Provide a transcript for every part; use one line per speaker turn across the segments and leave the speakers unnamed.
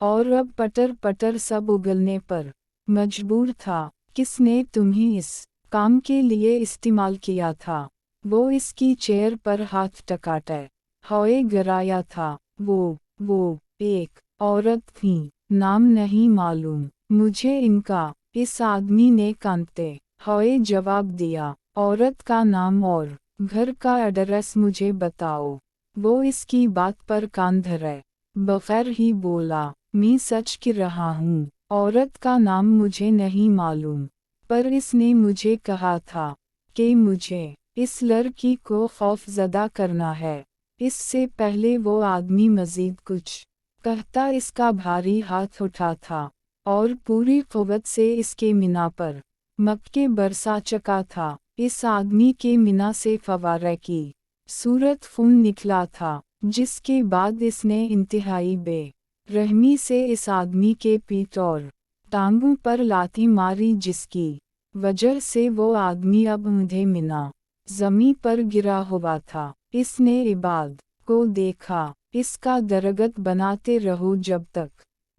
और अब पटर पटर सब उगलने पर मजबूर था। किसने तुम्हें इस काम के लिए इस्तेमाल किया था? वो इसकी चेयर पर हाथ टकाटे हुए गिराया था। वो एक औरत थी, नाम नहीं मालूम मुझे इनका, इस आदमी ने कांपते हुए जवाब दिया। औरत का नाम और घर का एड्रेस मुझे बताओ। वो इसकी बात पर कान धरे बगैर ही बोला, मैं सच कह रहा हूँ, औरत का नाम मुझे नहीं मालूम, पर इसने मुझे कहा था कि मुझे इस लड़की को खौफजदा करना है। इससे पहले वो आदमी मजीद कुछ कहता इसका भारी हाथ उठा था और पूरी कुव्वत से इसके मीना पर मक्के बरसा चका था। इस आदमी के मीना से फवारे की सूरत खून निकला था, जिसके बाद इसने इंतहाई बेरहमी से इस आदमी के पीठ और टांगों पर लाठी मारी, जिसकी वजह से वो आदमी अब अंधे मीना जमीन पर गिरा हुआ था। इसने इबाद को देखा, इसका दरगत बनाते रहो जब तक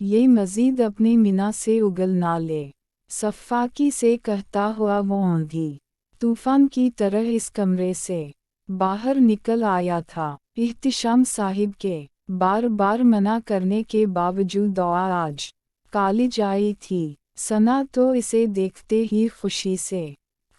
ये मजीद अपने मीना से उगल ना ले। सफ़ाकी से कहता हुआ वो आंधी तूफान की तरह इस कमरे से बाहर निकल आया था। इहतिशाम साहिब के बार बार मना करने के बावजूद दुआ आज कॉलेज आई थी। सना तो इसे देखते ही खुशी से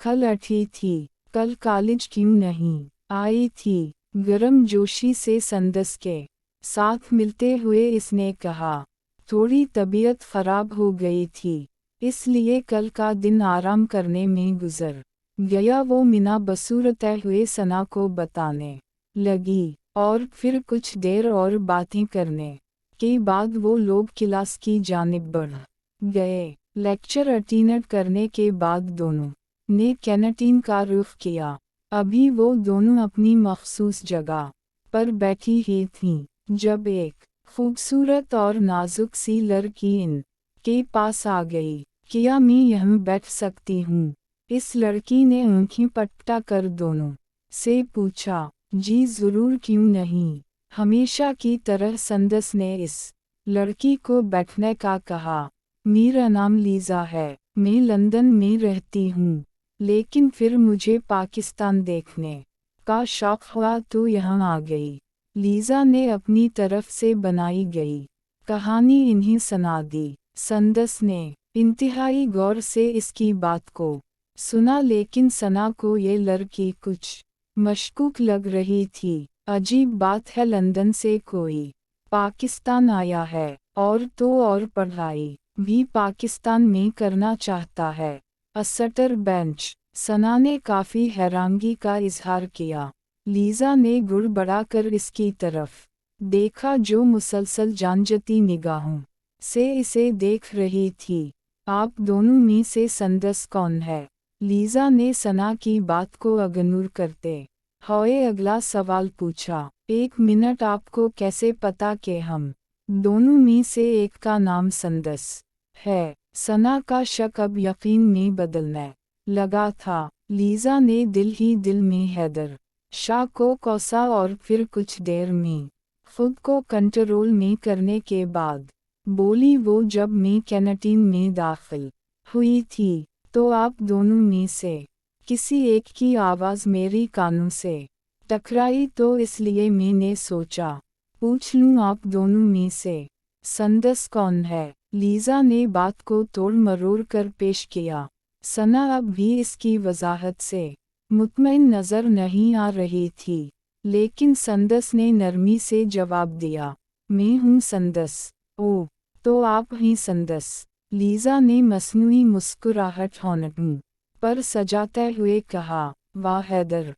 खल उठी थी। कल कॉलेज क्यों नहीं आई थी? गरम जोशी से संदस के साथ मिलते हुए इसने कहा, थोड़ी तबीयत खराब हो गई थी, इसलिए कल का दिन आराम करने में गुजर गया। वो मीना बसूरते हुए सना को बताने लगी और फिर कुछ देर और बातें करने के बाद वो लोग क्लास की जानिब बढ़ गए। लेक्चर अटेंड करने के बाद दोनों ने कैंटीन का रुख किया। अभी वो दोनों अपनी मखसूस जगह पर बैठी ही थीं, जब एक खूबसूरत और नाजुक सी लड़की इन के पास आ गई। क्या मैं यहाँ बैठ सकती हूँ? इस लड़की ने आँखें पटका कर दोनों से पूछा। जी ज़रूर, क्यों नहीं। हमेशा की तरह संदस ने इस लड़की को बैठने का कहा। मेरा नाम लीज़ा है, मैं लंदन में रहती हूँ, लेकिन फिर मुझे पाकिस्तान देखने का शौक़ हुआ तो यहाँ आ गई। लीज़ा ने अपनी तरफ से बनाई गई कहानी इन्हें सुना दी। संदस ने इंतहाई गौर से इसकी बात को सुना, लेकिन सना को ये लड़की कुछ मशकूक लग रही थी। अजीब बात है, लंदन से कोई पाकिस्तान आया है और तो और पढ़ाई भी पाकिस्तान में करना चाहता है। असटर बेंच। सना ने काफ़ी हैरानगी का इजहार किया। लीज़ा ने गुड़ बढ़ाकर इसकी तरफ देखा, जो मुसलसल जानजती निगाहों से इसे देख रही थी। आप दोनों में से संदस कौन है? लीज़ा ने सना की बात को इग्नोर करते हुए अगला सवाल पूछा। एक मिनट, आपको कैसे पता कि हम दोनों में से एक का नाम संदस है? सना का शक अब यकीन में बदलने लगा था। लीज़ा ने दिल ही दिल में हैदर शाह को कोसा और फिर कुछ देर में खुद को कंट्रोल में करने के बाद बोली, वो जब मैं कैंटीन में दाखिल हुई थी तो आप दोनों में से किसी एक की आवाज़ मेरी कानों से टकराई, तो इसलिए मैंने सोचा पूछ लूँ आप दोनों में से संदस कौन है। लीज़ा ने बात को तोड़ मरोड़ कर पेश किया। सना अब भी इसकी वजाहत से मुतमईन नज़र नहीं आ रही थी, लेकिन संदस ने नरमी से जवाब दिया, मैं हूँ संदस। ओह, तो आप ही संदस। लीज़ा ने मसनूई मुस्कुराहट होंठों पर सजाते हुए कहा। वाह हैदर,